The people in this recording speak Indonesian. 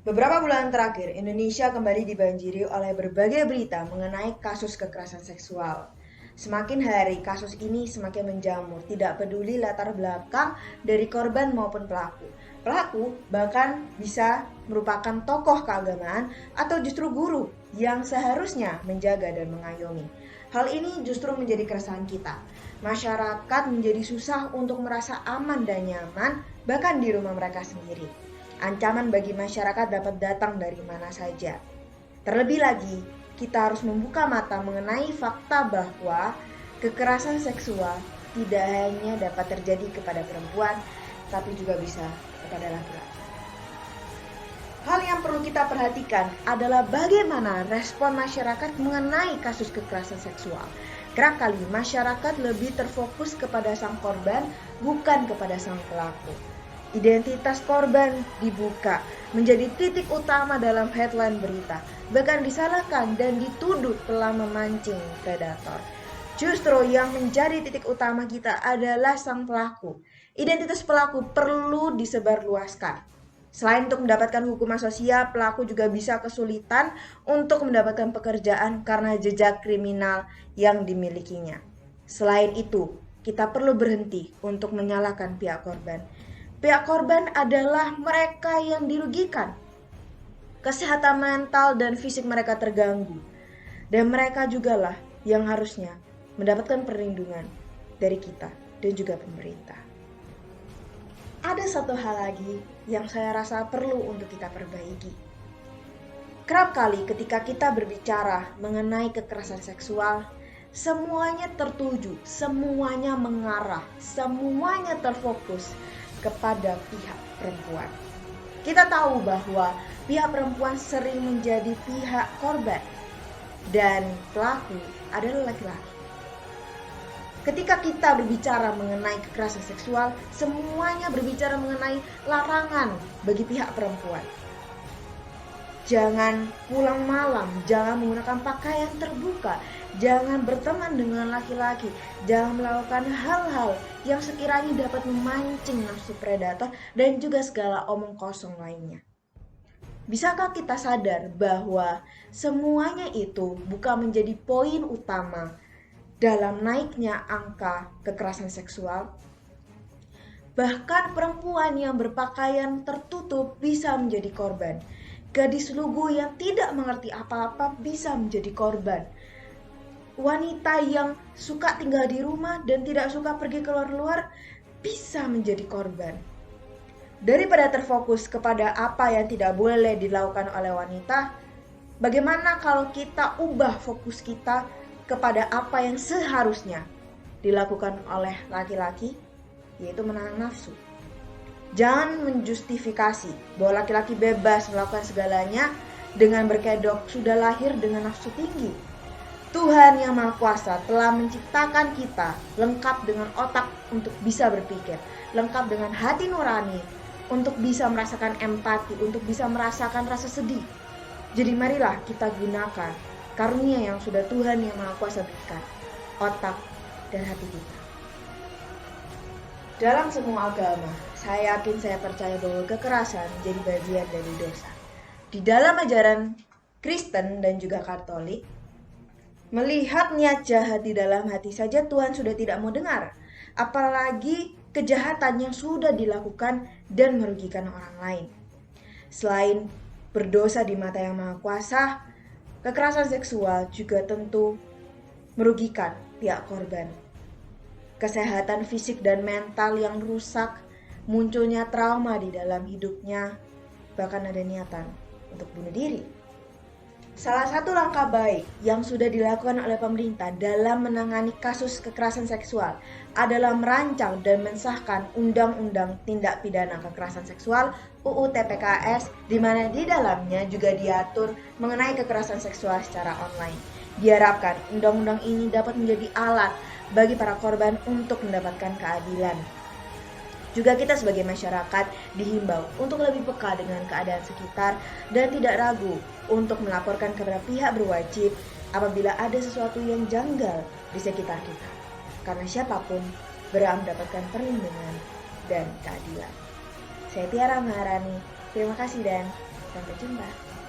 Beberapa bulan terakhir, Indonesia kembali dibanjiri oleh berbagai berita mengenai kasus kekerasan seksual. Semakin hari, kasus ini semakin menjamur, tidak peduli latar belakang dari korban maupun pelaku. Pelaku bahkan bisa merupakan tokoh keagamaan atau justru guru yang seharusnya menjaga dan mengayomi. Hal ini justru menjadi keresahan kita. Masyarakat menjadi susah untuk merasa aman dan nyaman, bahkan di rumah mereka sendiri. Ancaman bagi masyarakat dapat datang dari mana saja. Terlebih lagi, kita harus membuka mata mengenai fakta bahwa kekerasan seksual tidak hanya dapat terjadi kepada perempuan, tapi juga bisa kepada laki-laki. Hal yang perlu kita perhatikan adalah bagaimana respon masyarakat mengenai kasus kekerasan seksual. Kerap kali masyarakat lebih terfokus kepada sang korban, bukan kepada sang pelaku. Identitas korban dibuka menjadi titik utama dalam headline berita, bahkan disalahkan dan dituduh telah memancing predator. Justru yang menjadi titik utama kita adalah sang pelaku. Identitas pelaku perlu disebarluaskan. Selain untuk mendapatkan hukuman sosial, pelaku juga bisa kesulitan untuk mendapatkan pekerjaan karena jejak kriminal yang dimilikinya. Selain itu, kita perlu berhenti untuk menyalahkan pihak korban. Pihak korban adalah mereka yang dirugikan. Kesehatan mental dan fisik mereka terganggu. Dan mereka jugalah yang harusnya mendapatkan perlindungan dari kita dan juga pemerintah. Ada satu hal lagi yang saya rasa perlu untuk kita perbaiki. Kerap kali ketika kita berbicara mengenai kekerasan seksual, semuanya tertuju, semuanya mengarah, semuanya terfokus kepada pihak perempuan. Kita tahu bahwa pihak perempuan sering menjadi pihak korban dan pelaku adalah laki-laki. Ketika kita berbicara mengenai kekerasan seksual, semuanya berbicara mengenai larangan bagi pihak perempuan. Jangan pulang malam, jangan menggunakan pakaian terbuka, jangan berteman dengan laki-laki, jangan melakukan hal-hal yang sekiranya dapat memancing nafsu predator dan juga segala omong kosong lainnya. Bisakah kita sadar bahwa semuanya itu bukan menjadi poin utama dalam naiknya angka kekerasan seksual? Bahkan perempuan yang berpakaian tertutup bisa menjadi korban. Gadis lugu yang tidak mengerti apa-apa bisa menjadi korban. Wanita yang suka tinggal di rumah dan tidak suka pergi keluar-luar bisa menjadi korban. Daripada terfokus kepada apa yang tidak boleh dilakukan oleh wanita, bagaimana kalau kita ubah fokus kita kepada apa yang seharusnya dilakukan oleh laki-laki, yaitu menahan nafsu. Jangan menjustifikasi bahwa laki-laki bebas melakukan segalanya dengan berkedok sudah lahir dengan nafsu tinggi. Tuhan yang Maha Kuasa telah menciptakan kita lengkap dengan otak untuk bisa berpikir, lengkap dengan hati nurani untuk bisa merasakan empati, untuk bisa merasakan rasa sedih. Jadi marilah kita gunakan karunia yang sudah Tuhan yang Maha Kuasa berikan, otak dan hati kita. Dalam semua agama, saya percaya bahwa kekerasan menjadi bagian dari dosa. Di dalam ajaran Kristen dan juga Katolik, melihat niat jahat di dalam hati saja Tuhan sudah tidak mau dengar, apalagi kejahatan yang sudah dilakukan dan merugikan orang lain. Selain berdosa di mata yang Maha Kuasa, kekerasan seksual juga tentu merugikan pihak korban. Kesehatan fisik dan mental yang rusak, munculnya trauma di dalam hidupnya, bahkan ada niatan untuk bunuh diri. Salah satu langkah baik yang sudah dilakukan oleh pemerintah dalam menangani kasus kekerasan seksual adalah merancang dan mensahkan Undang-Undang Tindak Pidana Kekerasan Seksual UU TPKS, di mana di dalamnya juga diatur mengenai kekerasan seksual secara online. Diharapkan undang-undang ini dapat menjadi alat bagi para korban untuk mendapatkan keadilan. Juga kita sebagai masyarakat dihimbau untuk lebih peka dengan keadaan sekitar dan tidak ragu untuk melaporkan kepada pihak berwajib apabila ada sesuatu yang janggal di sekitar kita. Karena siapapun berhak mendapatkan perlindungan dan keadilan. Saya Tiara Maharani, terima kasih dan Sampai jumpa.